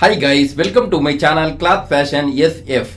Hi guys, welcome to my channel Cloth Fashion SF.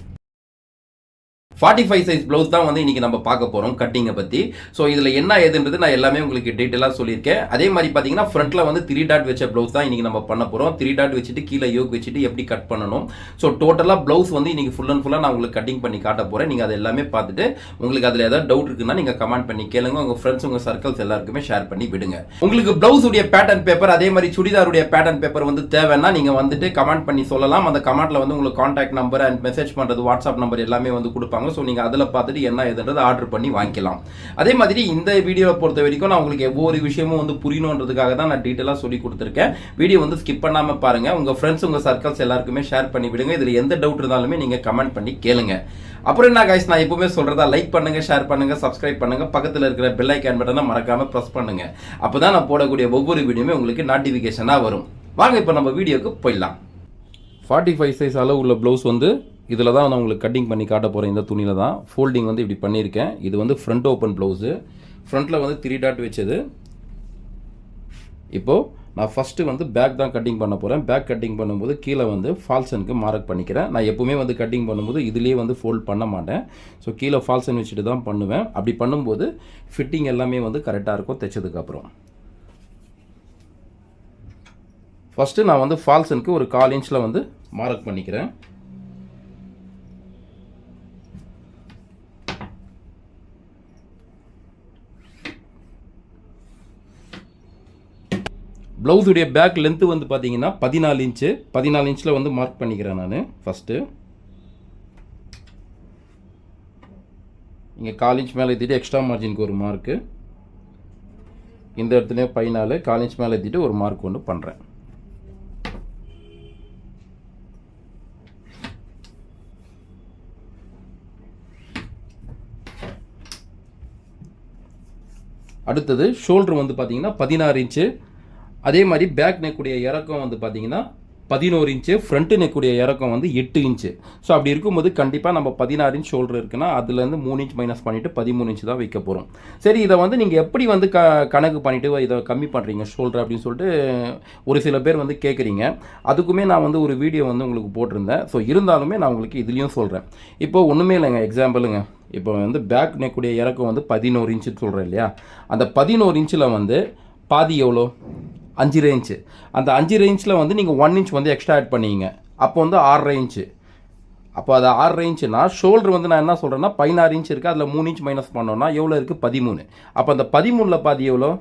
45 size blouse தான் வந்து இன்னைக்கு நம்ம பார்க்க போறோம் கட்டிங்கை பத்தி. ஸோ இதில் என்ன ஏதுன்றது நான் எல்லாமே உங்களுக்கு டீட்டெயிலாக சொல்லியிருக்கேன். அதே மாதிரி பார்த்தீங்கன்னா ஃப்ரண்ட்ல வந்து 3 டாட் வச்ச ப்ளவுஸ் தான் இன்னைக்கு நம்ம பண்ண போறோம். 3 டாட் வச்சுட்டு கீழே யோக் வச்சுட்டு எப்படி கட் பண்ணணும். ஸோ டோட்டலாக ப்ளவுஸ் வந்து இன்னைக்கு ஃபுல் அண்ட் ஃபுல்லாக நான் உங்களுக்கு கட்டிங் பண்ணி காட்ட போறேன். நீங்கள் அதை எல்லாமே பார்த்துட்டு உங்களுக்கு அதில் ஏதாவது டவுட் இருக்குன்னா நீங்கள் கமெண்ட் பண்ணி கேளுங்க. உங்கள் ஃப்ரெண்ட்ஸ் உங்கள் சர்க்கிள்ஸ் எல்லாருக்குமே ஷேர் பண்ணி விடுங்க. உங்களுக்கு ப்ளவுஸ் உடைய பேட்டர்ன் பேப்பர் அதே மாதிரி சுடிதாருடைய பேட்டர்ன் பேப்பர் வந்து தேவைன்னா நீங்கள் வந்துட்டு கமெண்ட் பண்ணி சொல்லலாம். அந்த கமெண்ட்ல வந்து உங்களுக்கு கான்டாக்ட் நம்பர் அண்ட் மெசேஜ் பண்ணுறது வாட்ஸ்அப் நம்பர் எல்லாமே வந்து கொடுப்பாங்க. ஸோ நீங்கள் அதில் என்ன எதுன்றது ஆர்டர் பண்ணி வாங்கிக்கலாம். அதே மாதிரி இந்த வீடியோவை பொறுத்த வரைக்கும் நான் உங்களுக்கு ஒவ்வொரு விஷயமும் வந்து புரியணுன்றதுக்காக தான் நான் டீட்டெயிலாக சொல்லி கொடுத்துருக்கேன். வீடியோ வந்து ஸ்கிப் பண்ணாம பாருங்க. உங்க ஃப்ரெண்ட்ஸ் உங்க சர்க்கிள்ஸ் எல்லாருக்குமே ஷேர் பண்ணி விடுங்க. இதுல எந்த டவுட் இருந்தாலுமே நீங்க கமெண்ட் பண்ணி கேளுங்க. அப்புறம் என்ன கைஸ், நான் எப்பவுமே சொல்றதா லைக் பண்ணுங்க, ஷேர் பண்ணுங்க, சப்ஸ்கிரைப் பண்ணுங்க, பக்கத்தில் இருக்கிற பெல் ஐகான் பட்டனை மறக்காம பிரஸ் பண்ணுங்க. அப்பதான் நான் போடக்கூடிய ஒவ்வொரு வீடியோமே உங்களுக்கு நோட்டிபிகேஷனா வரும். வாங்க இப்போ நம்ம வீடியோக்கு போயிடலாம். 45 சைஸ் அளவு உள்ள ப்ளவுஸ் வந்து இதில் தான் நான் உங்களுக்கு கட்டிங் பண்ணி காட்ட போகிறேன். இந்த துணியில் தான் ஃபோல்டிங் வந்து இப்படி பண்ணியிருக்கேன். இது வந்து ஃப்ரண்ட் ஓப்பன் ப்ளவுஸு. ஃப்ரண்ட்டில் வந்து 3 டாட் வச்சது. இப்போது நான் ஃபஸ்ட்டு வந்து பேக் தான் கட்டிங் பண்ண போகிறேன். பேக் கட்டிங் பண்ணும்போது கீழே வந்து ஃபால்சனுக்கு மார்க் பண்ணிக்கிறேன். நான் எப்போவுமே வந்து கட்டிங் பண்ணும்போது இதுலேயே வந்து ஃபோல்ட் பண்ண மாட்டேன். ஸோ கீழே ஃபால்சன் வச்சுட்டு தான் பண்ணுவேன். அப்படி பண்ணும்போது ஃபிட்டிங் எல்லாமே வந்து கரெக்டாக இருக்கும் தைச்சதுக்கப்புறம். ஃபஸ்ட்டு நான் வந்து ஃபால்சனுக்கு ஒரு 1/4 இன்ச்சில் வந்து மார்க் பண்ணிக்கிறேன். ப்ளவுஸுடைய பேக் லென்த்து வந்து பார்த்தீங்கன்னா 14 இன்ச்சு. 14 இன்ச்சில் வந்து மார்க் பண்ணிக்கிறேன் நான் ஃபஸ்ட்டு. இங்கே 1/4 இன்ச் மேலே ஏற்றிட்டு எக்ஸ்ட்ரா மார்ஜினுக்கு ஒரு மார்க்கு. இந்த இடத்துலையும் 14 1/4 இன்ச் மேலே ஏற்றிட்டு ஒரு மார்க் ஒன்று பண்ணுறேன். அடுத்தது ஷோல்டர் வந்து பார்த்தீங்கன்னா 16 இன்ச்சு. அதே மாதிரி பேக் நெக்குடைய இறக்கம் வந்து பார்த்தீங்கன்னா 11 இன்ச்சு. ஃப்ரண்ட்டு நெக்குடைய இறக்கம் வந்து 8 இன்ச்சு. ஸோ அப்படி இருக்கும்போது கண்டிப்பாக நம்ம 16 இன்ச் ஷோல்டர் இருக்குன்னா அதுலேருந்து 3 இன்ச் மைனஸ் பண்ணிவிட்டு 13 இன்ச் தான் வைக்க போகிறோம். சரி, இதை வந்து நீங்கள் எப்படி வந்து கணக்கு பண்ணிவிட்டு இதை கம்மி பண்ணுறீங்க ஷோல்டர் அப்படின்னு சொல்லிட்டு ஒரு சில பேர் வந்து கேட்குறீங்க. அதுக்குமே நான் வந்து ஒரு வீடியோ வந்து உங்களுக்கு போட்டிருந்தேன். ஸோ இருந்தாலுமே நான் உங்களுக்கு இதுலேயும் சொல்கிறேன். இப்போ ஒன்றுமே இல்லைங்க, எக்ஸாம்பிளுங்க. இப்போ வந்து பேக் நெக்குடைய இறக்கம் வந்து 11 இன்ச்சுன்னு சொல்கிறேன் இல்லையா? அந்த 11 இன்ச்சில் வந்து பாதி எவ்வளோ? 5 இன்ச்சு. அந்த 5 இன்ச்சில் வந்து நீங்கள் 1 இன்ச் வந்து எக்ஸ்ட்ரா ஆட் பண்ணிங்க. அப்போ வந்து 6 இன்ச்சு. அப்போ அது 6 இன்ச்சுனா ஷோல்டர் வந்து நான் என்ன சொல்கிறேன்னா 16 இன்ச் இருக்குது. அதில் 3 இன்ச் மைனஸ் பண்ணோன்னா எவ்வளோ இருக்குது? 13. அப்போ அந்த 13ல் பாதி எவ்வளோ?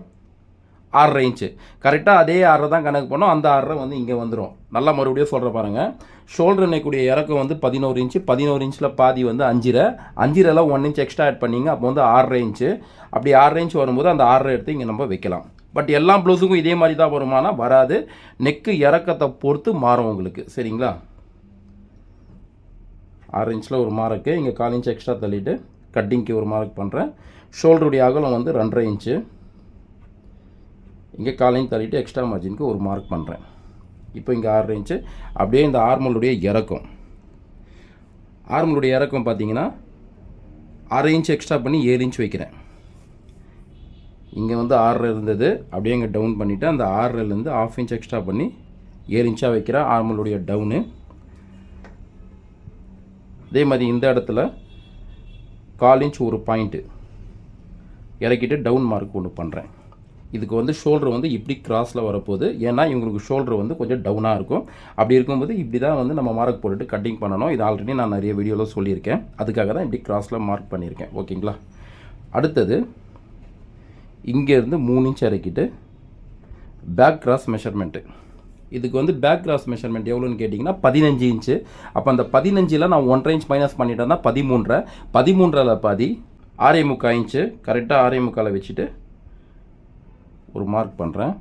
6 இன்ச்சு. கரெக்டாக அதே 6 தான் கணக்கு பண்ணோம். அந்த 6 வந்து இங்கே வந்துடும். நல்லா மறுபடியும் சொல்கிற பாருங்கள். ஷோல்டர் நெக்குடைய இறக்கம் வந்து 11 இன்ச்சு. 11 இன்ச்சில் பாதி வந்து 5.5 1 இன்ச் எக்ஸ்ட்ரா ஆட் பண்ணிங்க. அப்போ வந்து 6 இன்ச்சு. அப்படி 6 இன்ச் வரும்போது அந்த 6 எடுத்து இங்கே நம்ம வைக்கலாம். பட் எல்லா ப்ளவுஸுக்கும் இதே மாதிரி தான் வருமானா? வராது. நெக்கு இறக்கத்தை பொறுத்து மாறும் உங்களுக்கு. சரிங்களா? 6 இன்ச்சில் ஒரு மார்க்கு. இங்கே 1/4 இன்ச் எக்ஸ்ட்ரா தள்ளிட்டு கட்டிங்க்கு ஒரு மார்க் பண்ணுறேன். ஷோல்டருடைய அகலம் வந்து 2.5 இன்ச்சு. இங்கே 1/4 இன்ச் தள்ளிட்டு எக்ஸ்ட்ரா மார்ஜினுக்கு ஒரு மார்க் பண்ணுறேன். இப்போ இங்கே 6 இன்ச்சு. அப்படியே இந்த ஆர்மலுடைய இறக்கம். ஆர்மலுடைய இறக்கம் பார்த்தீங்கன்னா 6 இன்ச் எக்ஸ்ட்ரா பண்ணி 7 இன்ச் வைக்கிறேன். இங்கே வந்து 6 இருந்தது. அப்படியே இங்கே டவுன் பண்ணிவிட்டு அந்த 6லேருந்து 1/2 இன்ச் எக்ஸ்ட்ரா பண்ணி 7 இன்ச்சாக வைக்கிறேன். ஆர்மலுடைய டவுனு. அதே மாதிரி இந்த இடத்துல 1/4 இன்ச் ஒரு பாயிண்ட்டு இறக்கிட்டு டவுன் மார்க் ஒன்று பண்ணுறேன். இதுக்கு வந்து ஷோல்டர் வந்து இப்படி கிராஸில் வரப்போகுது. ஏன்னா இவங்களுக்கு ஷோல்டர் வந்து கொஞ்சம் டவுனாக இருக்கும். அப்படி இருக்கும்போது இப்படி தான் வந்து நம்ம மார்க் போட்டுட்டு கட்டிங் பண்ணணும். இது ஆல்ரெடி நான் நிறைய வீடியோவில் சொல்லியிருக்கேன். அதுக்காக தான் இப்படி கிராஸில் மார்க் பண்ணியிருக்கேன். ஓகேங்களா? அடுத்தது இங்கேருந்து 3 இன்ச் இறக்கிட்டு பேக் கிராஸ் மெஷர்மெண்ட்டு. இதுக்கு வந்து பேக் கிராஸ் மெஷர்மெண்ட் எவ்வளோன்னு கேட்டிங்கன்னா 15 இன்ச்சு. அப்போ அந்த 15ல் நான் 1.5 இன்ச் மைனஸ் பண்ணிட்டேன்னா 13. 13ல் பாதி 6.25 இன்ச்சு. கரெக்டாக 6.25 வச்சுட்டு ஒரு மார்க் பண்ணுறேன்.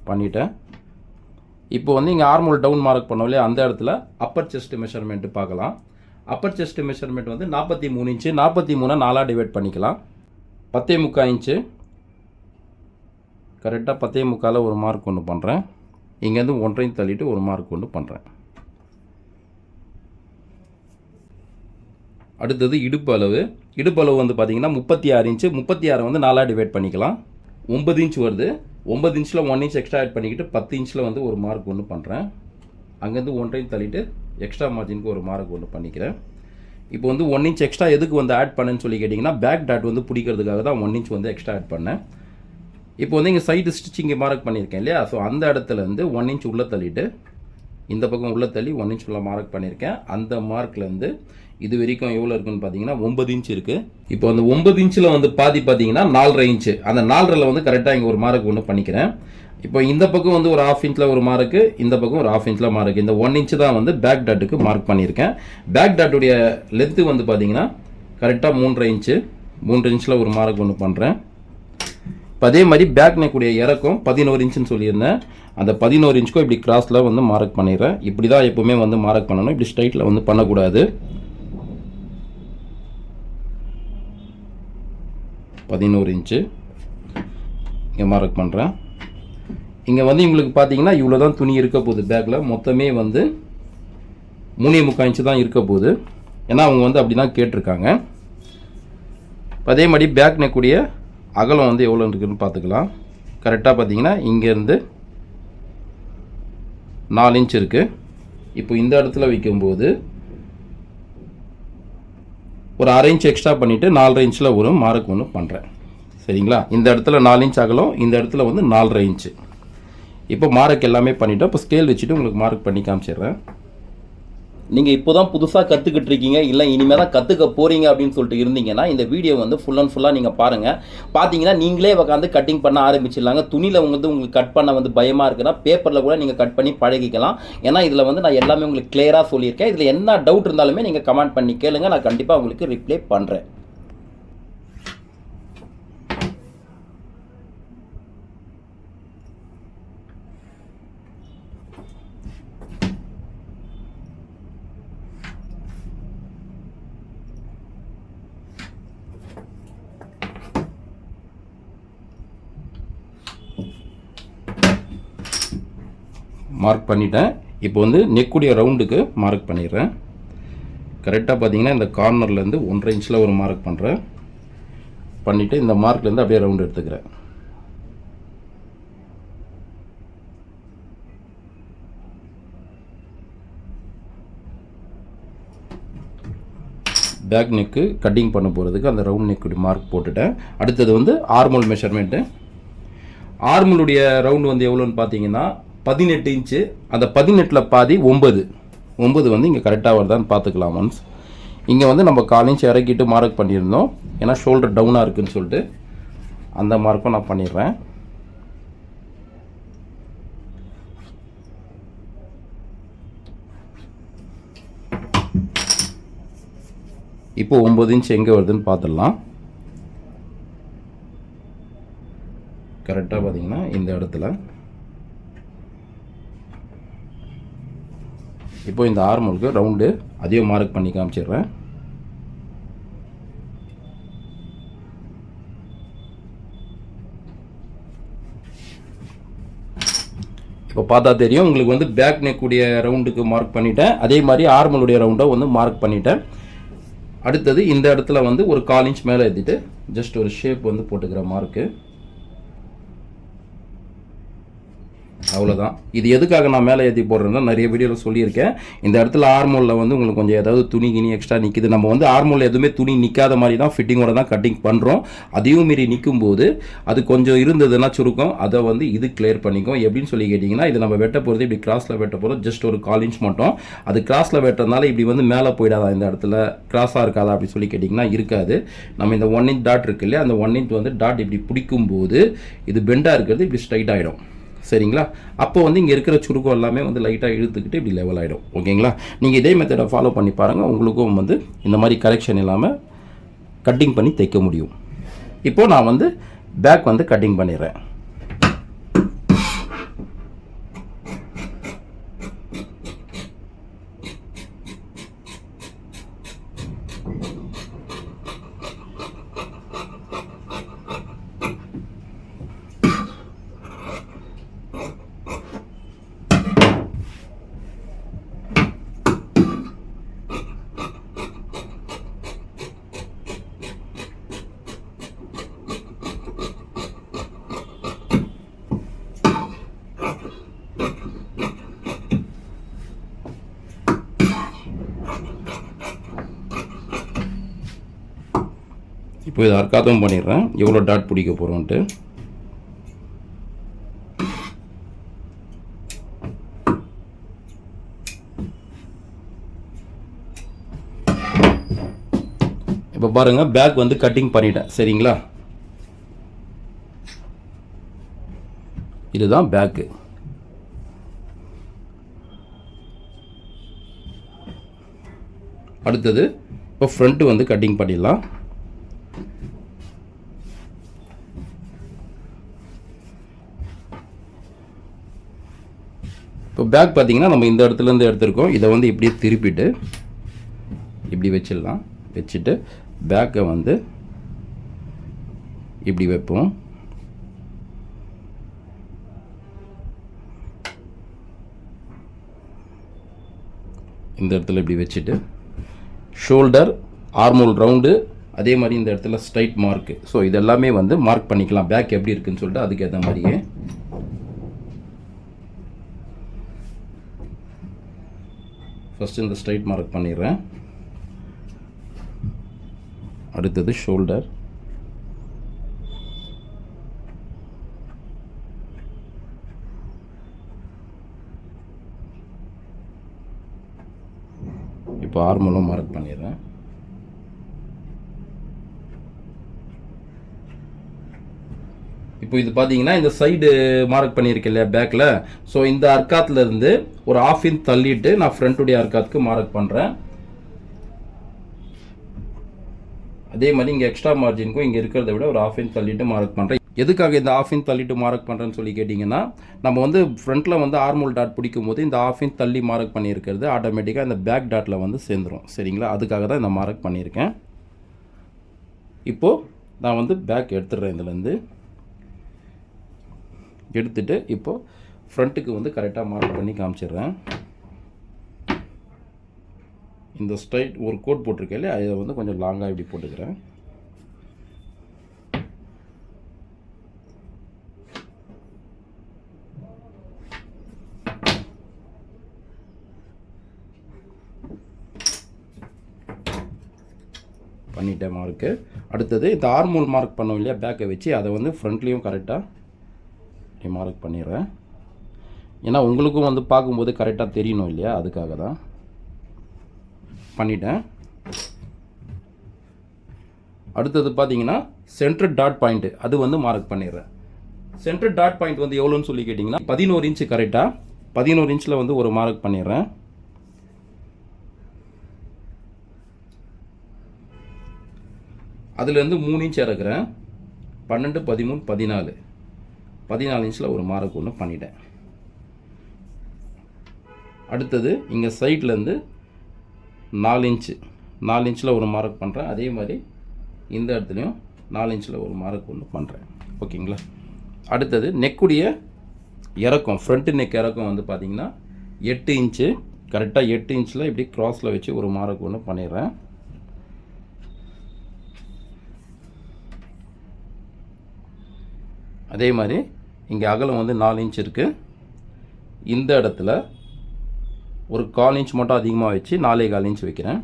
பண்ணிட்டேன். இப்போ வந்து இங்கே ஆர்மல் டவுன் மார்க் பண்ணோம் இல்லையா? அந்த இடத்துல அப்பர் செஸ்ட் மெஷர்மெண்ட்டு பார்க்கலாம். அப்பர் செஸ்ட் மெஷர்மெண்ட் வந்து 43 இன்ச்சு. 43 4ஆக டிவைட் பண்ணிக்கலாம். 10.25 இன்ச்சு. கரெக்டாக 10.25 ஒரு மார்க் ஒன்று பண்ணுறேன். இங்கேருந்து 1.5 இன்ச் தள்ளிட்டு ஒரு மார்க் ஒன்று பண்ணுறேன். அடுத்தது இடுப்பு அளவு. இடுப்பு அளவு வந்து பார்த்தீங்கன்னா 36 இன்ச்சு. 36 வந்து 4ஆக டிவைட் பண்ணிக்கலாம். 9 இன்ச் வருது. 9 இன்ச்சில் 1 இன்ச் எக்ஸ்ட்ரா ஆட் பண்ணிக்கிட்டு 10 இன்ச்சில் வந்து ஒரு மார்க் ஒன்று பண்ணுறேன். அங்கேருந்து 1 இன்ச் தள்ளிட்டு எக்ஸ்ட்ரா மார்ஜினுக்கு ஒரு மார்க் ஒன்று பண்ணிக்கிறேன். இப்போ வந்து 1 இன்ச் எக்ஸ்ட்ரா எதுக்கு வந்து ஆட் பண்ணேன்னு சொல்லி கேட்டிங்கன்னா, பேக் டாட் வந்து பிடிக்கிறதுக்காக தான் 1 இன்ச் வந்து எக்ஸ்ட்ரா ஆட் பண்ணேன். இப்போ வந்து இங்கே சைடு ஸ்டிச்சிங் மார்க் பண்ணியிருக்கேன் இல்லையா, ஸோ அந்த இடத்துலேருந்து 1 இன்ச் உள்ளே தள்ளிட்டு இந்த பக்கம் உள்ளே தள்ளி 1 இன்ச் உள்ள மார்க் பண்ணியிருக்கேன். அந்த மார்க்லேருந்து இது வரைக்கும் எவ்வளோ இருக்குன்னு பார்த்தீங்கன்னா 9 இன்ச் இருக்குது. இப்போ அந்த 9 இன்ச்சில் வந்து பாதி பார்த்தீங்கன்னா 4.5 இன்ச்சு. அந்த 4.5ல் வந்து கரெக்டாக இங்கே ஒரு மார்க் ஒன்று பண்ணிக்கிறேன். இப்போ இந்த பக்கம் வந்து ஒரு 1/2 இன்ச்சில் ஒரு மார்க்கு, இந்த பக்கம் ஒரு 1/2 இன்ச்சில் மார்க்கு. இந்த 1 இன்ச்சு தான் வந்து பேக் டாட்டுக்கு மார்க் பண்ணியிருக்கேன். பேக் டாட்டுடைய லென்த்து வந்து பார்த்தீங்கன்னா கரெக்டாக 3.5 இன்ச்சு. 3 இன்ச்சில் ஒரு மார்க் ஒன்று பண்ணுறேன். இப்போ அதே மாதிரி பேக் நெக்குடைய இறக்கம் 11 இன்ச்சுன்னு சொல்லியிருந்தேன். அந்த 11 இன்ச்சுக்கும் இப்படி கிராஸில் வந்து மார்க் பண்ணிடுறேன். இப்படி தான் எப்போவுமே வந்து மார்க் பண்ணணும், இப்படி ஸ்ட்ரைட்டில் வந்து பண்ணக்கூடாது. 11 இன்ச்சு இங்கே மார்க் பண்ணுறேன். இங்கே வந்து உங்களுக்கு பார்த்தீங்கன்னா இவ்வளோ தான் துணி இருக்க போகுது. பேக்கில் மொத்தமே வந்து 3.25 இன்ச்சு தான் இருக்க போகுது. ஏன்னா அவங்க வந்து அப்படி தான் கேட்டிருக்காங்க. அதே மாதிரி பேக் நெக்குடைய அகலம் வந்து எவ்வளோ இருக்குதுன்னு பார்த்துக்கலாம். கரெக்டாக பார்த்தீங்கன்னா இங்கேருந்து 4 இன்ச் இருக்குது. இப்போ இந்த இடத்துல வைக்கும்போது ஒரு 1/2 இன்ச் எக்ஸ்ட்ரா பண்ணிவிட்டு 4.5 இன்ச்சில் ஒரு மார்க் ஒன்று பண்ணுறேன். சரிங்களா, இந்த இடத்துல 4 இன்ச் அகலம், இந்த இடத்துல வந்து 4.5 இன்ச்சு. இப்போ மார்க் எல்லாமே பண்ணிவிட்டு இப்போ ஸ்கேல் வச்சுட்டு உங்களுக்கு மார்க் பண்ணி காமிச்சிடுறேன். நீங்கள் இப்போ தான் புதுசாக கற்றுக்கிட்டு இருக்கீங்க, இல்லை இனிமேல் தான் கற்றுக்க போகிறீங்க அப்படின்னு சொல்லிட்டு இருந்தீங்கன்னா இந்த வீடியோ வந்து ஃபுல் அண்ட் ஃபுல்லாக நீங்கள் பாருங்கள். பார்த்தீங்கன்னா நீங்களே உட்காந்து கட்டிங் பண்ண ஆரம்பிச்சிடலாங்க. துணியில் வந்து உங்களுக்கு கட் பண்ண வந்து பயமாக இருக்குன்னா பேப்பரில் கூட நீங்கள் கட் பண்ணி பழகிக்கலாம். ஏன்னா இதில் வந்து நான் எல்லாமே உங்களுக்கு கிளியராக சொல்லியிருக்கேன். இதில் என்ன டவுட் இருந்தாலுமே நீங்கள் கமெண்ட் பண்ணி கேளுங்க, நான் கண்டிப்பாக உங்களுக்கு ரிப்ளை பண்ணுறேன். மார்க் பண்ணிட்டேன். இப்போ வந்து நெக்குடைய ரவுண்டுக்கு மார்க் பண்ணிடுறேன். கரெக்டாக பார்த்தீங்கன்னா இந்த கார்னர்லேருந்து 1.5 இன்ச்சில் ஒரு மார்க் பண்ணுறேன். பண்ணிவிட்டு இந்த மார்க்லேருந்து அப்படியே ரவுண்டு எடுத்துக்கிறேன். பேக் நெக்கு கட்டிங் பண்ண போகிறதுக்கு அந்த ரவுண்ட் நெக்குடைய மார்க் போட்டுட்டேன். அடுத்தது வந்து ஆர்மோல் மெஷர்மெண்ட்டு. ஆர்மோலுடைய ரவுண்டு வந்து எவ்வளோன்னு பார்த்தீங்கன்னா 18 இன்ச்சு. அந்த 18ல் பாதி 9 வந்து இங்கே கரெக்டாக வருதான்னு பார்த்துக்கலாம் ஒன்ஸ். இங்கே வந்து நம்ம 1/4 இன்ச் இறக்கிட்டு மார்க் பண்ணியிருந்தோம், ஏன்னா ஷோல்டர் டவுனாக இருக்குதுன்னு சொல்லிட்டு அந்த மார்க்கும் நான் பண்ணிடுறேன். இப்போ 9 இன்ச் எங்கே வருதுன்னு பார்த்துடலாம். கரெக்டாக பார்த்தீங்கன்னா இந்த இடத்துல. இப்போ இந்த ஆர்மோலுக்கு ரவுண்டு அதையும் மார்க் பண்ணி காமிச்சிடுறேன். இப்போ பார்த்தா தெரியும் உங்களுக்கு வந்து பேக் நெக்குடைய ரவுண்டுக்கு மார்க் பண்ணிட்டேன். அதே மாதிரி ஆர்மோலுடைய ரவுண்டை வந்து மார்க் பண்ணிட்டேன். அடுத்தது இந்த இடத்துல வந்து ஒரு 1/4 இன்ச் மேலே ஏற்றிட்டு ஜஸ்ட் ஒரு ஷேப் வந்து போட்டுக்கிற மார்க்கு. அவ்வளோதான். இது எதுக்காக நான் மேலே ஏற்றி போடுறேன்னா நிறைய வீடியோவில் சொல்லியிருக்கேன். இந்த இடத்துல ஆர்மோலில் வந்து உங்களுக்கு கொஞ்சம் ஏதாவது துணி கிணி எக்ஸ்ட்ரா நிற்கிது. நம்ம வந்து ஆர்மோலில் எதுவுமே துணி நிற்காத மாதிரி தான் ஃபிட்டிங்கோட தான் கட்டிங் பண்ணுறோம். அதையும் மீறி நிற்கும் போது அது கொஞ்சம் இருந்ததுன்னா சுருக்கம், அதை வந்து இது கிளியர் பண்ணிக்கும். எப்படின்னு சொல்லி கேட்டிங்கன்னா, இது நம்ம வெட்ட போகிறது இப்படி கிராஸில் வெட்ட போகிறோம், ஜஸ்ட் ஒரு 1/4 இன்ச் மட்டும். அது கிராஸில் வெட்டுறதுனால இப்படி வந்து மேலே போயிடாதா, இந்த இடத்துல கிராஸாக இருக்காதா அப்படி சொல்லி கேட்டிங்கன்னா இருக்காது. நம்ம இந்த 1 இன்ச் டாட் இருக்கு இல்லையா, அந்த 1 இன்ச் வந்து டாட் இப்படி பிடிக்கும்போது இது பெண்டாக இருக்கிறது இப்படி ஸ்ட்ரைட் ஆகிடும். சரிங்களா, அப்போ வந்து இங்கே இருக்கிற சுருக்கம் எல்லாமே வந்து லைட்டாக இழுத்துக்கிட்டு இப்படி லெவல் ஆகிடும். ஓகேங்களா, நீங்கள் இதே மெத்தடை ஃபாலோ பண்ணி பாருங்கள், உங்களுக்கும் வந்து இந்த மாதிரி கரெக்ஷன் இல்லாமல் கட்டிங் பண்ணி தைக்க முடியும். இப்போது நான் வந்து பேக் வந்து கட்டிங் பண்ணிடுறேன். இப்போ இதை அர்க்காத்தம் பண்ணிடுறேன் எவ்வளோ டாட் பிடிக்க போகிறோன்ட்டு. இப்போ பாருங்கள் பேக் வந்து கட்டிங் பண்ணிட்டேன் சரிங்களா. இதுதான் பேக்கு. அடுத்தது இப்போ ஃப்ரண்ட்டு வந்து கட்டிங் பண்ணிடலாம். இப்போ பேக் பார்த்தீங்கன்னா நம்ம இந்த இடத்துலேருந்து எடுத்துருக்கோம். இதை வந்து இப்படியே திருப்பிட்டு இப்படி வச்சிடலாம். வச்சுட்டு பேக்கை வந்து இப்படி வைப்போம். இந்த இடத்துல இப்படி வச்சுட்டு ஷோல்டர் ஆர்மோல் ரவுண்டு அதே மாதிரி இந்த இடத்துல ஸ்ட்ரைட் மார்க்கு. ஸோ இதெல்லாமே வந்து மார்க் பண்ணிக்கலாம் பேக் எப்படி இருக்குன்னு சொல்லிட்டு அதுக்கேற்ற மாதிரியே. ஃபஸ்ட்டு இந்த ஸ்ட்ரைட் மார்க் பண்ணிடுறேன். அடுத்தது ஷோல்டர், இப்போ ஆர்மலும் மார்க் பண்ணிடுறேன். இப்போ இது பார்த்தீங்கன்னா இந்த சைடு மார்க் பண்ணியிருக்கேன் இல்லையா பேக்கில். ஸோ இந்த அர்க்காத்தில் இருந்து ஒரு 1/2 இன்ச் தள்ளிட்டு நான் ஃப்ரண்ட்டுடைய அர்க்காத்துக்கு மார்க் பண்ணுறேன். அதே மாதிரி இங்கே எக்ஸ்ட்ரா மார்ஜினுக்கும் இங்கே இருக்கிறத விட ஒரு 1/2 இன்ச் தள்ளிட்டு மார்க் பண்ணுறேன். எதுக்காக இந்த 1/2 இன்ச் தள்ளிட்டு மார்க் பண்ணுறேன்னு சொல்லி கேட்டிங்கன்னா, நம்ம வந்து ஃப்ரண்ட்டில் வந்து ஆர்மோல் டாட் பிடிக்கும் போது இந்த 1/2 இன்ச் தள்ளி மார்க் பண்ணியிருக்கிறது ஆட்டோமேட்டிக்காக இந்த பேக் டாட்டில் வந்து சேர்ந்துடும் சரிங்களா. அதுக்காக தான் இந்த மார்க் பண்ணியிருக்கேன். இப்போது நான் வந்து பேக் எடுத்துடுறேன். இதுலேருந்து எடுத்துகிட்டு இப்போது ஃப்ரண்ட்டுக்கு வந்து கரெக்டாக மார்க் பண்ணி காமிச்சிடுறேன். இந்த ஸ்ட்ரைட் ஒரு கோட் போட்டிருக்கேன் இல்லையா, அதை வந்து கொஞ்சம் லாங்காக இப்படி போட்டுக்கிறேன். பண்ணிட்டேன் மார்க்கு. அடுத்தது இந்த ஆர்மோல் மார்க் பண்ணோம் இல்லையா பேக்கை வச்சு, அதை வந்து ஃப்ரண்ட்லேயும் கரெக்டாக மார்க் பண்ணிடுறேன். ஏன்னா உங்களுக்கும் வந்து பார்க்கும்போது கரெக்டாக தெரியணும் இல்லையா, அதுக்காக தான் பண்ணிட்டேன். அடுத்தது பார்த்தீங்கன்னா சென்டர் டாட் பாயிண்ட்டு அது வந்து மார்க் பண்ணிடுறேன். சென்டர் டாட் பாயிண்ட் வந்து எவ்வளோன்னு சொல்லி கேட்டிங்கன்னா 11 இன்ச்சு கரெக்டாக 11 இன்ச்சில் வந்து ஒரு மார்க் பண்ணிடுறேன். அதுலேருந்து 3 இன்ச் இறக்குறேன். 12, 13, 14 இன்ச்சில் ஒரு மார்க் ஒன்று பண்ணிட்டேன். அடுத்தது இங்கே சைட்லேருந்து 4 இன்ச்சில் ஒரு மார்க் பண்ணுறேன். அதே மாதிரி இந்த இடத்துலையும் 4 இன்ச்சில் ஒரு மார்க் ஒன்று பண்ணுறேன். ஓகேங்களா. அடுத்தது நெக்குடைய இறக்கம், ஃப்ரண்ட்டு நெக் இறக்கம் வந்து பார்த்திங்கன்னா 8 இன்ச்சு கரெக்டாக 8 இன்ச்சில் இப்படி க்ராஸில் வச்சு ஒரு மார்க் ஒன்று பண்ணிடுறேன். அதே மாதிரி இங்கே அகலம் வந்து 4 இன்ச் இருக்குது. இந்த இடத்துல ஒரு 1/4 இன்ச் மட்டும் அதிகமாக வச்சு 4.25 இன்ச் வைக்கிறேன்.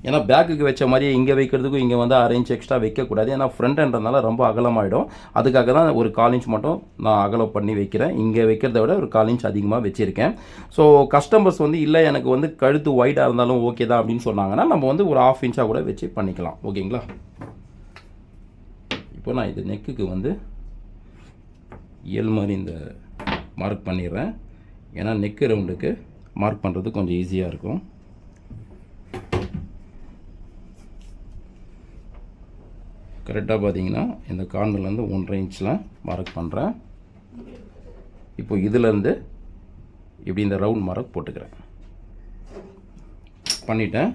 ஏன்னா பேக்குக்கு வச்ச மாதிரி இங்கே வைக்கிறதுக்கும் இங்கே வந்து 1/2 இன்ச் எக்ஸ்ட்ரா வைக்கக்கூடாது. ஏன்னா ஃப்ரண்ட்ன்றதுனால ரொம்ப அகலமாகிடும். அதுக்காக தான் ஒரு 1/4 இன்ச் மட்டும் நான் அகலம் பண்ணி வைக்கிறேன். இங்கே வைக்கிறத விட ஒரு 1/4 இன்ச் அதிகமாக வச்சுருக்கேன். ஸோ கஸ்டமர்ஸ் வந்து இல்லை எனக்கு வந்து கழுத்து ஒய்டாக இருந்தாலும் ஓகே தான் அப்படின்னு சொன்னாங்கன்னா நம்ம வந்து ஒரு 1/2 இன்ச்சாக கூட வச்சு பண்ணிக்கலாம். ஓகேங்களா. இப்போ நான் இது நெக்குக்கு வந்து மாதிரி இந்த மார்க் பண்ணிடுறேன். ஏன்னா நெக்கு ரவுண்டுக்கு மார்க் பண்ணுறது கொஞ்சம் ஈஸியாக இருக்கும். கரெக்டாக பார்த்தீங்கன்னா இந்த கார்னர்லேருந்து 1.5 இன்ச்சில் மார்க் பண்ணுறேன். இப்போ இதிலேருந்து இப்படி இந்த ரவுண்ட் மார்க் போட்டுக்கிறேன். பண்ணிட்டேன்.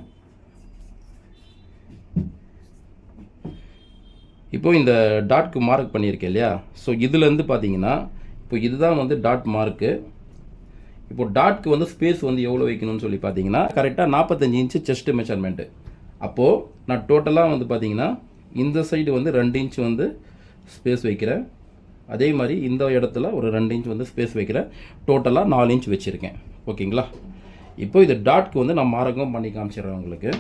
இப்போ இந்த டாட்க்கு மார்க் பண்ணியிருக்கேன் இல்லையா. ஸோ இதுலேருந்து பார்த்தீங்கன்னா இப்போ இதுதான் வந்து டாட் மார்க்கு. இப்போ டாட்க்கு வந்து ஸ்பேஸ் வந்து எவ்வளோ வைக்கணும்னு சொல்லி பார்த்தீங்கன்னா கரெக்டாக 45 இன்ச்சு செஸ்ட்டு மெஷர்மெண்ட்டு. அப்போது நான் டோட்டலாக வந்து பார்த்தீங்கன்னா இந்த சைடு வந்து 2 இன்ச் வந்து ஸ்பேஸ் வைக்கிறேன். அதே மாதிரி இந்த இடத்துல ஒரு 2 இன்ச் வந்து ஸ்பேஸ் வைக்கிறேன். டோட்டலாக 4 இன்ச் வச்சுருக்கேன். ஓகேங்களா. இப்போ இது டாட்க்கு வந்து நான் மார்க்கும் பண்ணி காமிச்சிடுறேன் உங்களுக்கு.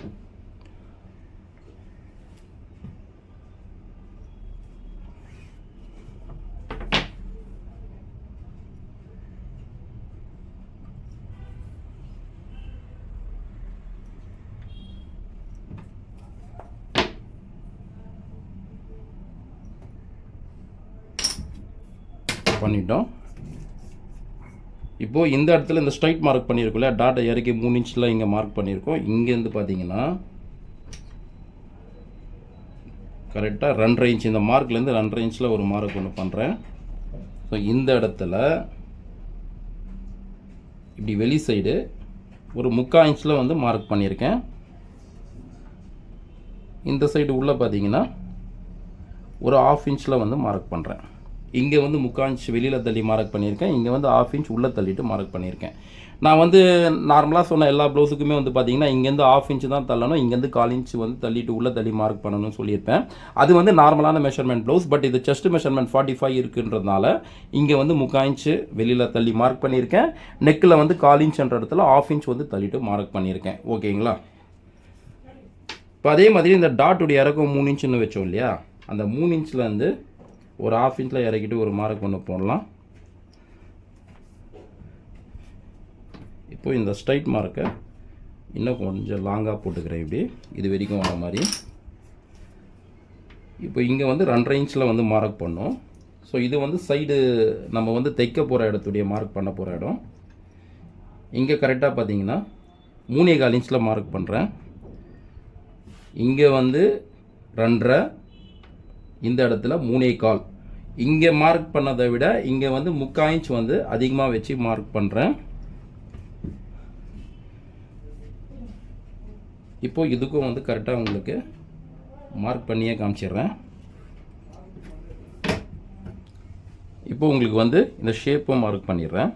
பண்ணிட்டோம். இப்போது இந்த இடத்துல இந்த ஸ்ட்ரைட் மார்க் பண்ணியிருக்கோம் இல்லையா, டாட்டை இறக்கி 3 இன்ச்சில் இங்கே மார்க் பண்ணியிருக்கோம். இங்கேருந்து பார்த்தீங்கன்னா கரெக்டாக 2.5 இன்ச், இந்த மார்க்லேருந்து 2.5 இன்ச்சில் ஒரு மார்க் ஒன்று பண்ணுறேன். ஸோ இந்த இடத்துல இப்படி வெளி சைடு ஒரு 3/4 இன்ச்சில் வந்து மார்க் பண்ணியிருக்கேன். இந்த சைடு உள்ளே பார்த்தீங்கன்னா ஒரு 1/2 இன்ச்சில் வந்து மார்க் பண்ணுறேன். இங்கே வந்து 3/4 இன்ச் வெளியில் தள்ளி மார்க் பண்ணியிருக்கேன். இங்கே வந்து 1/2 இன்ச் உள்ளே தள்ளிட்டு மார்க் பண்ணியிருக்கேன். நான் வந்து நார்மலாக சொன்ன எல்லா ப்ளவுஸுக்குமே வந்து பார்த்தீங்கன்னா இங்கேருந்து 1/2 இன்ச் தான் தள்ளணும், இங்கேருந்து 1/4 இன்ச் வந்து தள்ளிட்டு உள்ளே தள்ளி மார்க் பண்ணணும்னு சொல்லியிருப்பேன். அது வந்து நார்மலான மெஷர்மெண்ட் ப்ளவுஸ். பட் இது செஸ்ட் மெஷர்மெண்ட் 45 இருக்குன்றதுனால இங்கே வந்து 3/4 இன்ச் வெளியில் தள்ளி மார்க் பண்ணியிருக்கேன். நெக்கில் வந்து 1/4 இன்ச்ன்ற இடத்துல 1/2 இன்ச் வந்து தள்ளிட்டு மார்க் பண்ணியிருக்கேன். ஓகேங்களா? இப்போ அதே மாதிரி இந்த டாட்டுடைய இறக்கம் 3 இன்ச்சுன்னு வச்சோம் இல்லையா, அந்த 3 இன்ச்சில் வந்து ஒரு 1/2 இன்ச்சில் இறக்கிட்டு ஒரு மார்க் ஒன்று போடலாம். இப்போ இந்த ஸ்ட்ரைட் மார்க்கை இன்னும் கொஞ்சம் லாங்காக போட்டுக்கிறேன். இப்படி இது வரைக்கும் வர மாதிரி. இப்போ இங்கே வந்து 2.5 இன்ச்சில் வந்து மார்க் பண்ணோம். ஸோ இது வந்து சைடு நம்ம வந்து தைக்க போகிற இடத்துடைய மார்க் பண்ண போகிற இடம். இங்கே கரெக்டாக பார்த்தீங்கன்னா 3.25 இன்ச்சில் மார்க் பண்ணுறேன். இங்கே வந்து 2.5, இந்த இடத்துல 3.25. இங்கே மார்க் பண்ணதை விட இங்கே வந்து 3/4 இன்ச் வந்து அதிகமாக வச்சு மார்க் பண்ணுறேன். இப்போ இதுக்கும் வந்து கரெக்டாக உங்களுக்கு மார்க் பண்ணியே காமிச்சிடுறேன். இப்போ உங்களுக்கு வந்து இந்த ஷேப்பும் மார்க் பண்ணிடுறேன்.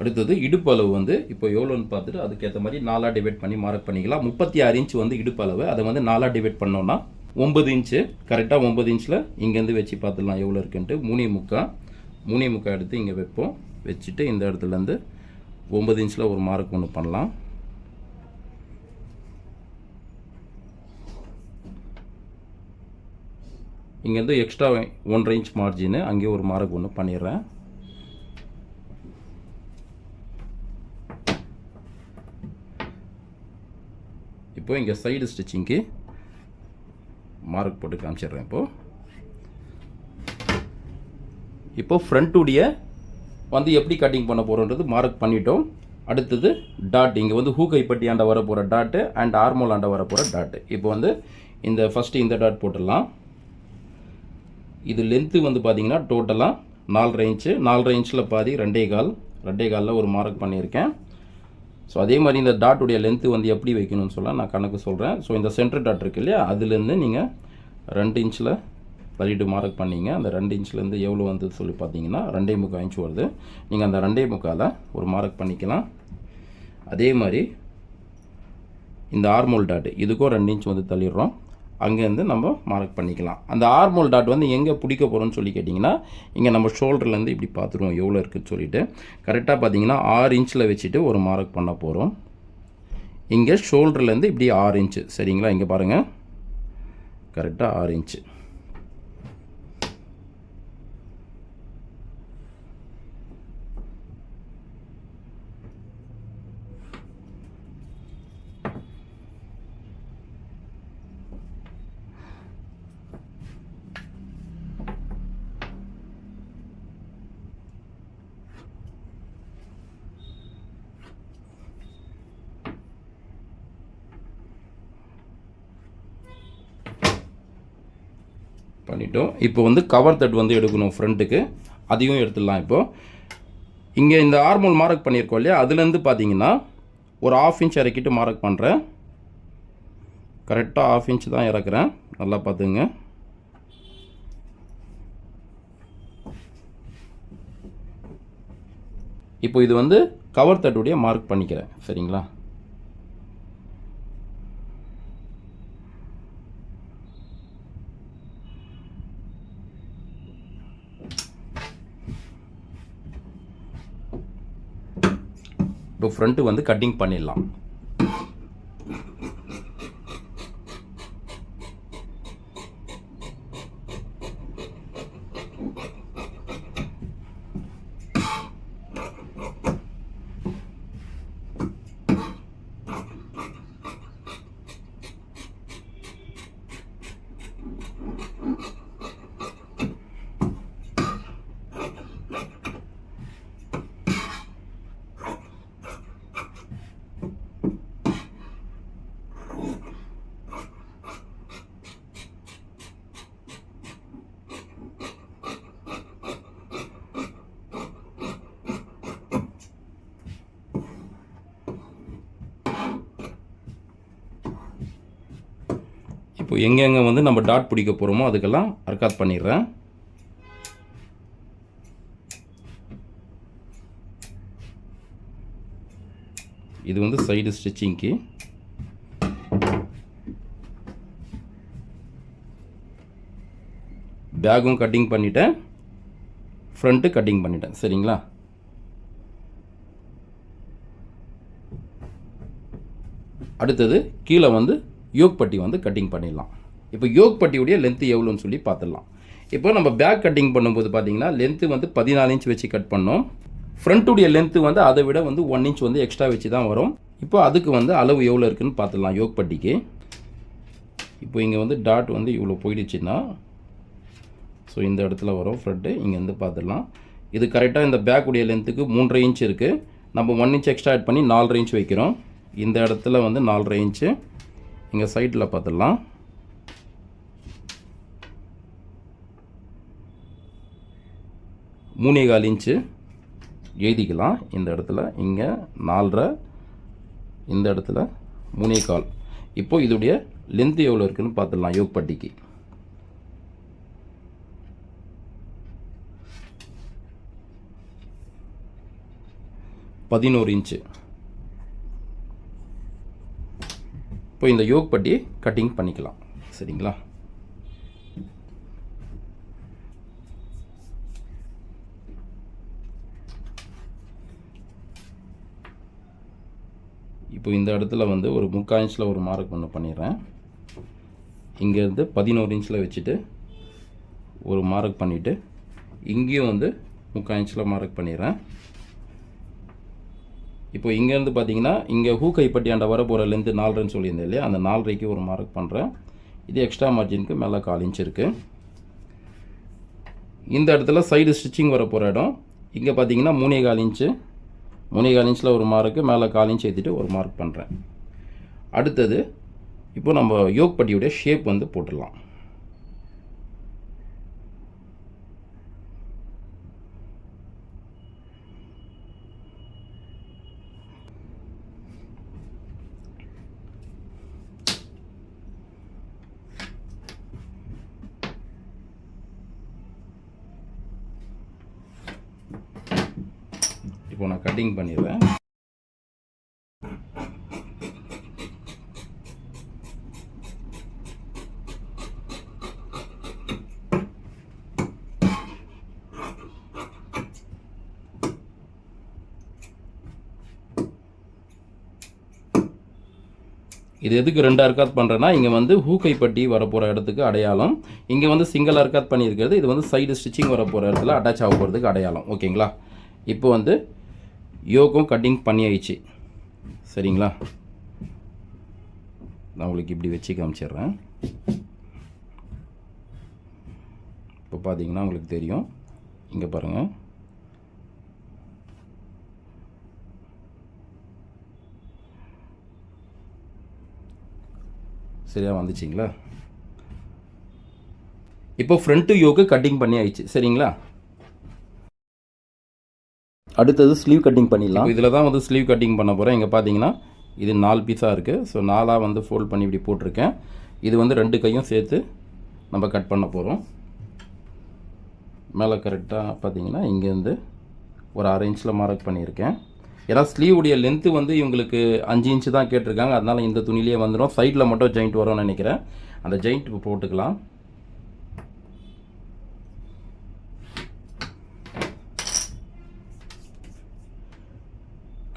அடுத்தது இடுப்பு அளவு வந்து இப்போ எவ்வளோன்னு பார்த்துட்டு அதுக்கேற்ற மாதிரி 4ஆக டிவைட் பண்ணி மார்க் பண்ணிக்கலாம். 36 இன்ச் வந்து இடுப்பு அளவு. அதை வந்து 4ஆக டிவைட் பண்ணோன்னா 9 இன்ச்சு. கரெக்டாக 9 இன்ச்சில் இங்கேருந்து வச்சு பார்த்துடலாம் எவ்வளோ இருக்குன்ட்டு. 3.25 எடுத்து இங்கே வைப்போம். வச்சுட்டு இந்த இடத்துலேருந்து 9 இன்ச்சில் ஒரு மார்க் ஒன்று பண்ணலாம். இங்கேருந்து எக்ஸ்ட்ரா 1.5 இன்ச் மார்ஜின் அங்கேயே ஒரு மார்க் ஒன்று பண்ணிடுறேன். இப்போ இங்கே சைடு ஸ்டிச்சிங்க்கு மார்க் போட்டு காமிச்சிடுறேன். இப்போ ஃப்ரண்ட்டுடைய வந்து எப்படி கட்டிங் பண்ண போகிறோன்றது மார்க் பண்ணிட்டோம். அடுத்தது டாட், இங்கே வந்து ஹூ கைப்பட்டி ஆண்ட வர போகிற டாட்டு அண்ட் ஆர்மோல் ஆண்ட வர போகிற டாட்டு. இப்போ வந்து இந்த ஃபஸ்ட்டு இந்த டாட் போட்டுடலாம். இது லென்த்து வந்து பார்த்தீங்கன்னா டோட்டலாக 4.5 இன்ச்சு. 4.5 இன்ச்சில் பாதி 2.25 ஒரு மார்க் பண்ணியிருக்கேன். ஸோ அதே மாதிரி இந்த டாட்டுடைய லென்த்து வந்து எப்படி வைக்கணும்னு சொல்ல நான் கணக்கு சொல்கிறேன். ஸோ இந்த சென்டர் டாட் இருக்கு இல்லையா, அதுலேருந்து நீங்கள் 2 இன்ச்சில் தள்ளிட்டு மார்க் பண்ணிங்க. அந்த 2 இன்ச்லேருந்து எவ்வளோ வந்து சொல்லி பார்த்தீங்கன்னா 2.25 இன்ச் வருது. நீங்கள் அந்த 2.25 ஒரு மார்க் பண்ணிக்கலாம். அதே மாதிரி இந்த ஆர்மோல் டாட் இதுக்கும் 2 இன்ச் வந்து தள்ளிடுறோம். அங்கேருந்து நம்ம மார்க் பண்ணிக்கலாம். அந்த ஆர்மோல் டாட் வந்து எங்கே பிடிக்க போகிறோன்னு சொல்லி கேட்டிங்கன்னா இங்கே நம்ம ஷோல்டர்லேருந்து இப்படி பார்த்துருவோம் எவ்வளோ இருக்குதுன்னு சொல்லிவிட்டு. கரெக்டாக பார்த்தீங்கன்னா 6 இன்ச்சில் வச்சுட்டு ஒரு மார்க் பண்ண போகிறோம். இங்கே ஷோல்டர்லேருந்து இப்படி 6 இன்ச்சு. சரிங்களா? இங்கே பாருங்கள், கரெக்டாக 6 இன்ச்சு. பண்ணிட்டோம். இப்போ வந்து கவர் தட் வந்து எடுக்கணும் ஃப்ரண்ட்டுக்கு, அதையும் எடுத்துடலாம். இப்போது இங்கே இந்த ஆர்மோல் மார்க் பண்ணியிருக்கோம் இல்லையா, அதுலேருந்து பார்த்தீங்கன்னா ஒரு 1/2 இன்ச் இறக்கிட்டு மார்க் பண்ணுறேன். கரெக்டாக 1/2 இன்ச் தான் இறக்குறேன். நல்லா பார்த்துங்க. இப்போ இது வந்து கவர் தட்டுடைய மார்க் பண்ணிக்கிறேன். சரிங்களா? இப்போ ஃப்ரண்ட்டு வந்து கட்டிங் பண்ணிடலாம். இப்போ எங்கெங்கே வந்து நம்ம டாட் பிடிக்க போகிறோமோ அதுக்கெல்லாம் அர்க்காத் பண்ணிடுறேன். இது வந்து சைடு ஸ்டிச்சிங்க்கு. பேக்கும் கட்டிங் பண்ணிட்டேன், ஃப்ரண்ட்டு கட்டிங் பண்ணிட்டேன். சரிங்களா? அடுத்தது கீழே வந்து யோக் பட்டி வந்து கட்டிங் பண்ணிடலாம். இப்போ யோக் பட்டியுடைய லென்த்து எவ்வளோன்னு சொல்லி பார்த்துடலாம். இப்போ நம்ம பேக் கட்டிங் பண்ணும்போது பார்த்தீங்கன்னா லென்த்து வந்து 14 இன்ச் வச்சு கட் பண்ணோம். ஃப்ரண்ட்டுடைய லென்த்து வந்து அதை விட வந்து 1 இன்ச் வந்து எக்ஸ்ட்ரா வச்சு தான் வரும். இப்போ அதுக்கு வந்து அளவு எவ்வளோ இருக்குதுன்னு பார்த்துடலாம் யோக் பட்டிக்கு. இப்போ இங்கே வந்து டாட் வந்து இவ்வளோ போயிடுச்சுன்னா ஸோ இந்த இடத்துல வரும் ஃப்ரண்ட்டு. இங்கே வந்து பார்த்துடலாம். இது கரெக்டாக இந்த பேக்குடைய லென்த்துக்கு 3.5 இன்ச் இருக்குது. நம்ம 1 இன்ச் எக்ஸ்ட்ரா ஆட் பண்ணி 4.5 இன்ச் வைக்கிறோம். இந்த இடத்துல வந்து 4.5 இன்ச்சு. இங்கே சைடில் பார்த்துடலாம். மூணே கால் இன்ச்சு எழுதிக்கலாம் இந்த இடத்துல. இங்கே 4.5, இந்த இடத்துல 3.25. இப்போ இதோடைய லென்த்து எவ்வளோ இருக்குதுன்னு பார்த்துடலாம் யோக் பட்டிக்கு. 11 இன்ச்சு. இப்போ இந்த யோக் பட்டியை கட்டிங் பண்ணிக்கலாம். சரிங்களா? இப்போ இந்த இடத்துல வந்து ஒரு 3/4 இன்ச்சில் ஒரு மார்க் ஒன்று பண்ணிடுறேன். இங்கேருந்து 11 இன்ச்சில் வச்சுட்டு ஒரு மார்க் பண்ணிவிட்டு இங்கேயும் வந்து 3/4 இன்ச்சில் மார்க் பண்ணிடுறேன். இப்போ இங்கேருந்து பார்த்தீங்கன்னா இங்கே ஹூ கைப்பட்டியாண்ட வர போகிற லென்த்து 4.5 சொல்லியிருந்தேன் இல்லையா, அந்த 4.5க்கு ஒரு மார்க் பண்ணுறேன். இது எக்ஸ்ட்ரா மார்ஜினுக்கு மேலே 1/4 இன்ச் இருக்குது. இந்த இடத்துல சைடு ஸ்டிச்சிங் வர போகிற இடம் இங்கே பார்த்தீங்கன்னா 3.25 இன்ச்சு. 3.25 இன்ச்சில் ஒரு மார்க்கு, மேலே 1/4 இன்ச் ஏற்றிட்டு ஒரு மார்க் பண்ணுறேன். அடுத்தது இப்போ நம்ம யோக் பட்டியுடைய ஷேப் வந்து போட்டுடலாம். இப்போ நான் கட்டிங் பண்ணிடுறேன். இது எதுக்கு 2 அர்க்காத் பண்ணுறேன்னா, இங்கே வந்து ஹூக்கைப்பட்டி வரப்போகிற இடத்துக்கு அடையாளம். இங்கே வந்து சிங்கிள் அர்க்காத் பண்ணியிருக்கிறது. இது வந்து சைடு ஸ்டிச்சிங் வரப்போகிற இடத்துல அட்டாச் ஆக போகிறதுக்கு அடையாளம். ஓகேங்களா? இப்போ வந்து யோக்கும் கட்டிங் பண்ணியாயிடுச்சு. சரிங்களா? நான் உங்களுக்கு இப்படி வச்சு காமிச்சிடுறேன். இப்போ பார்த்தீங்கன்னா உங்களுக்கு தெரியும். இங்கே பாருங்கள். சரியாக வந்துச்சிங்களா? இப்போ ஃப்ரண்ட்டு யோக்கு கட்டிங் பண்ணி ஆயிடுச்சு. சரிங்களா? அடுத்தது ஸ்லீவ் கட்டிங் பண்ணிடலாம். இதில் தான் வந்து ஸ்லீவ் கட்டிங் பண்ண போகிறேன். இங்கே பார்த்தீங்கன்னா இது 4 பீஸாக இருக்குது. ஸோ 4ஆக வந்து ஃபோல்ட் பண்ணி இப்படி போட்டிருக்கேன். இது வந்து 2 கையும் சேர்த்து நம்ம கட் பண்ண போகிறோம். மேலே கரெக்டாக பார்த்தீங்கன்னா இங்கேருந்து ஒரு 1/2 இன்ச்சில் மார்க் பண்ணியிருக்கேன். ஏன்னா ஸ்லீவுடைய லென்த்து வந்து இவங்களுக்கு 5 இன்ச்சு தான் கேட்டிருக்காங்க. அதனால் இந்த துணியிலே வந்துடும். சைடில் மட்டும் ஜாயிண்ட் வரும்னு நினைக்கிறேன். அந்த ஜாயிண்ட் போட்டுக்கலாம்.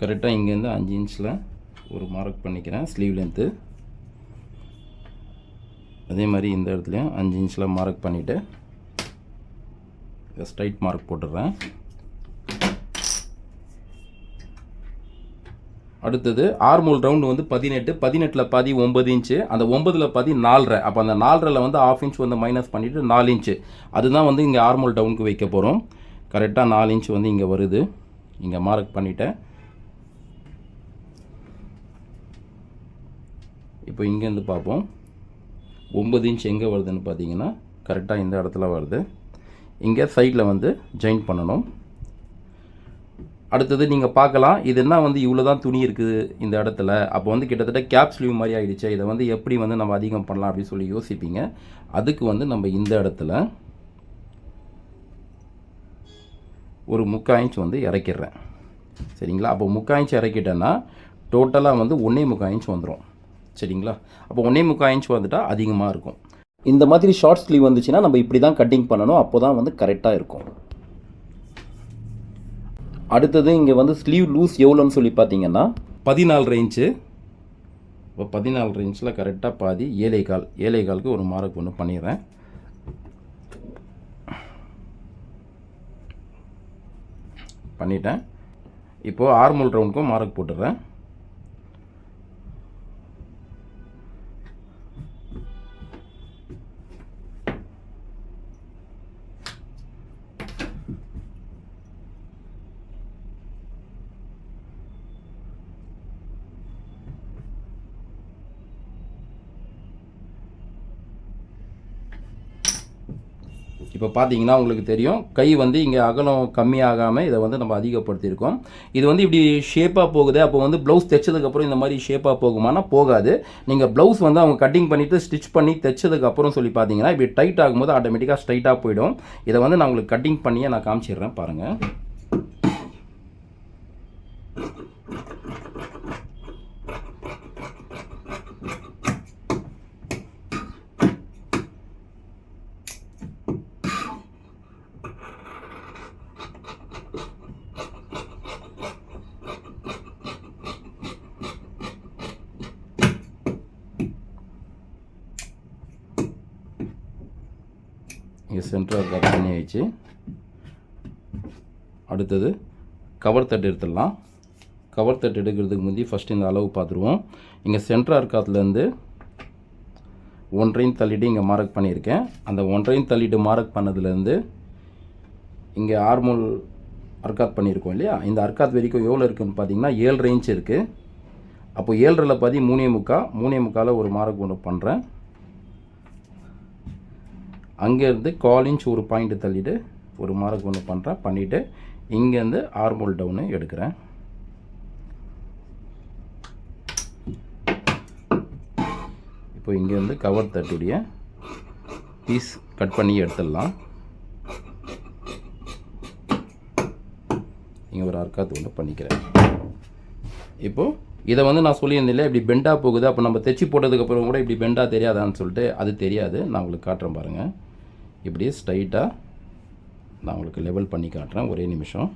கரெக்டாக இங்கேருந்து 5 இன்ச்சில் ஒரு மார்க் பண்ணிக்கிறேன் ஸ்லீவ் லென்த்து. அதே மாதிரி இந்த இடத்துலையும் 5 இன்ச்சில் மார்க் பண்ணிவிட்டு ஸ்ட்ரைட் மார்க் போட்டுடுறேன். அடுத்தது ஆர்மோல் ரவுண்டு வந்து 18, 18ல் பாதி 9 இன்ச்சு, அந்த 9ல் பாதி 4.5. அப்போ அந்த 4.5ல் வந்து 1/2 இன்ச் வந்து மைனஸ் பண்ணிவிட்டு 4 இன்ச்சு அதுதான் வந்து இங்கே ஆர்மோல் டவுனுக்கு வைக்க போகிறோம். கரெக்டாக 4 இன்ச் வந்து இங்கே வருது. இங்கே மார்க் பண்ணிவிட்டேன். இப்போ இங்கேருந்து பார்ப்போம். 9 இன்ச் எங்கே வருதுன்னு பார்த்தீங்கன்னா கரெக்டாக இந்த இடத்துல வருது. இங்கே சைடில் வந்து ஜாயின் பண்ணணும். அடுத்தது நீங்கள் பார்க்கலாம் இது என்ன வந்து இவ்வளோ தான் துணி இருக்குது இந்த இடத்துல. அப்போ வந்து கிட்டத்தட்ட கேப் ஸ்லீவ் மாதிரி ஆகிடுச்சு. இதை வந்து எப்படி வந்து நம்ம அதிகம் பண்ணலாம் அப்படின்னு சொல்லி யோசிப்பீங்க. அதுக்கு வந்து நம்ம இந்த இடத்துல ஒரு 3/4 இன்ச் வந்து இறக்கிடுறேன். சரிங்களா? அப்போ 3/4 இன்ச் இறக்கிட்டேன்னா டோட்டலாக வந்து 1.25 இன்ச் வந்துடும். சரிங்களா? அப்போ 1.25 இன்ச் வந்துட்டால் அதிகமாக இருக்கும். இந்த மாதிரி ஷார்ட் ஸ்லீவ் வந்துச்சுன்னா நம்ம இப்படி தான் கட்டிங் பண்ணணும். அப்போ தான் வந்து கரெக்டாக இருக்கும். அடுத்தது இங்கே வந்து ஸ்லீவ் லூஸ் எவ்வளோன்னு சொல்லி பார்த்தீங்கன்னா 14 இன்ச்சு. இப்போ 14 இன்ச்சில் கரெக்டாக பாதி 7.25 ஒரு மார்க் ஒன்று பண்ணிடுறேன். பண்ணிட்டேன். இப்போது ஆர்மோல் ரவுண்டுக்கும் மார்க் போட்டுடுறேன். இப்போ பார்த்தீங்கன்னா உங்களுக்கு தெரியும் கை வந்து இங்கே அகலம் கம்மியாகாமல் இதை வந்து நம்ம அதிகப்படுத்தியிருக்கோம். இது வந்து இப்படி ஷேப்பாக போகுது. அப்போ வந்து ப்ளவுஸ் தைச்சதுக்கப்புறம் இந்த மாதிரி ஷேப்பாக போகுமானா போகாது. நீங்கள் ப்ளவுஸ் வந்து அவங்க கட்டிங் பண்ணிவிட்டு ஸ்டிச் பண்ணி தைச்சதுக்கப்புறம் சொல்லி பார்த்தீங்கன்னா இப்படி டைட் ஆகும்போது ஆட்டோமேட்டிக்காக ஸ்ட்ரைட்டாக போயிடும். இதை வந்து நான் உங்களுக்கு கட்டிங் பண்ணியே நான் காமிச்சிடுறேன் பாருங்கள். இங்கே சென்டராக கட் பண்ணி ஆயிடுச்சு. அடுத்தது கவர் தட்டு எடுத்துடலாம். கவர் தட்டு எடுக்கிறதுக்கு முந்தி ஃபஸ்ட்டு இந்த அளவு பார்த்துருவோம். இங்கே சென்டராக இருக்காதுலேருந்து 1.5 இன்ச் தள்ளிட்டு இங்கே மார்க் பண்ணியிருக்கேன். அந்த 1.5 இன்ச் தள்ளிட்டு மார்க் பண்ணதுலேருந்து இங்கே ஆர்மோல் அர்க்காத் பண்ணியிருக்கோம் இல்லையா, இந்த அர்க்காத் வரைக்கும் எவ்வளோ இருக்குதுன்னு பார்த்தீங்கன்னா 7.5 இன்ச் இருக்குது. அப்போ 7.5 பாதி 3.25 ஒரு மார்க் ஒன்று பண்ணுறேன். அங்கேருந்து 1/4 இன்ச் ஒரு பாயிண்ட் தள்ளிட்டு ஒரு மார்க் ஒன்று பண்ணுறேன். பண்ணிவிட்டு இங்கேருந்து ஆர்மோல் டவுனு எடுக்கிறேன். இப்போ இங்கேருந்து கவர் தட்டுடைய பீஸ் கட் பண்ணி எடுத்துடலாம். இங்கே ஒரு அர்க்காத்து ஒன்று பண்ணிக்கிறேன். இப்போது இதை வந்து நான் சொல்லியிருந்தேன் இப்படி பெண்டாக போகுது. அப்போ நம்ம தைச்சி போட்டதுக்கப்புறம் கூட இப்படி பெண்டாக தெரியாதான்னு சொல்லிட்டு அது தெரியாது. நான் உங்களுக்கு காட்டுறேன் பாருங்கள். இப்படியே ஸ்ட்ரைட்டாக நான் உங்களுக்கு லெவல் பண்ணி காட்டுறேன். ஒரே நிமிஷம்.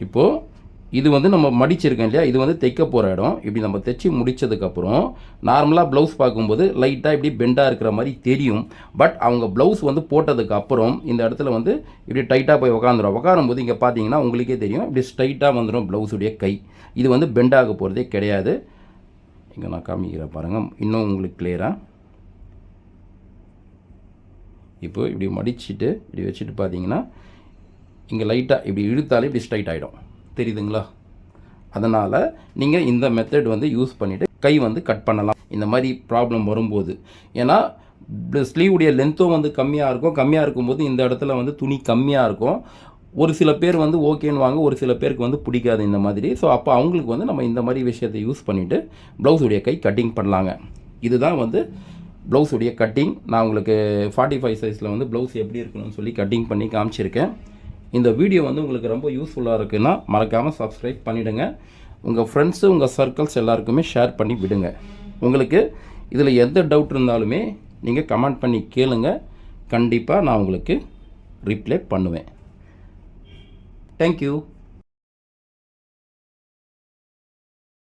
இப்போது இது வந்து நம்ம மடிச்சிருக்கோம் இல்லையா, இது வந்து தைக்க போகிற இடம். இப்படி நம்ம தைச்சி முடித்ததுக்கப்புறம் நார்மலாக ப்ளவுஸ் பார்க்கும்போது லைட்டாக இப்படி பெண்டாக இருக்கிற மாதிரி தெரியும். பட் அவங்க ப்ளவுஸ் வந்து போட்டதுக்கப்புறம் இந்த இடத்துல வந்து இப்படி டைட்டாக போய் உட்காரும்போது இங்கே பார்த்தீங்கன்னா உங்களுக்கே தெரியும் இப்படி ஸ்ட்ரைட்டாக வந்துடும் ப்ளவுஸுடைய கை. இது வந்து பெண்டாக போகிறதே கிடையாது. இங்கே நான் காமிக்கிறேன் பாருங்கள் இன்னும் உங்களுக்கு கிளியராக. இப்போ இப்படி மடிச்சுட்டு இப்படி வச்சுட்டு பார்த்தீங்கன்னா இங்கே லைட்டாக இப்படி இழுத்தாலே இப்படி ஸ்ட்ரைட் ஆகிடும். தெரியுதுங்களா? அதனால் நீங்கள் இந்த மெத்தட் வந்து யூஸ் பண்ணிவிட்டு கை வந்து கட் பண்ணலாம் இந்த மாதிரி ப்ராப்ளம் வரும்போது. ஏன்னா ஸ்லீவுடைய லென்த்தும் வந்து கம்மியாக இருக்கும். கம்மியாக இருக்கும்போது இந்த இடத்துல வந்து துணி கம்மியாக இருக்கும். ஒரு சில பேர் வந்து ஓகேன்னு வாங்க, ஒரு சில பேருக்கு வந்து பிடிக்காது இந்த மாதிரி. ஸோ அப்போ அவங்களுக்கு வந்து நம்ம இந்த மாதிரி விஷயத்தை யூஸ் பண்ணிவிட்டு ப்ளவுஸுடைய கை கட்டிங் பண்ணலாங்க. இதுதான் வந்து ப்ளவுஸுடைய கட்டிங். நான் உங்களுக்கு 45 சைஸில் வந்து ப்ளவுஸ் எப்படி இருக்கணும்னு சொல்லி கட்டிங் பண்ணி காமிச்சிருக்கேன். இந்த வீடியோ வந்து உங்களுக்கு ரொம்ப யூஸ்ஃபுல்லாக இருக்குன்னா மறக்காமல் சப்ஸ்கிரைப் பண்ணிவிடுங்க. உங்கள் ஃப்ரெண்ட்ஸு உங்கள் சர்க்கிள்ஸ் எல்லாருக்குமே ஷேர் பண்ணி விடுங்க. உங்களுக்கு இதில் எந்த டவுட் இருந்தாலுமே நீங்கள் கமெண்ட் பண்ணி கேளுங்க. கண்டிப்பாக நான் உங்களுக்கு ரிப்ளை பண்ணுவேன். தேங்க்யூ.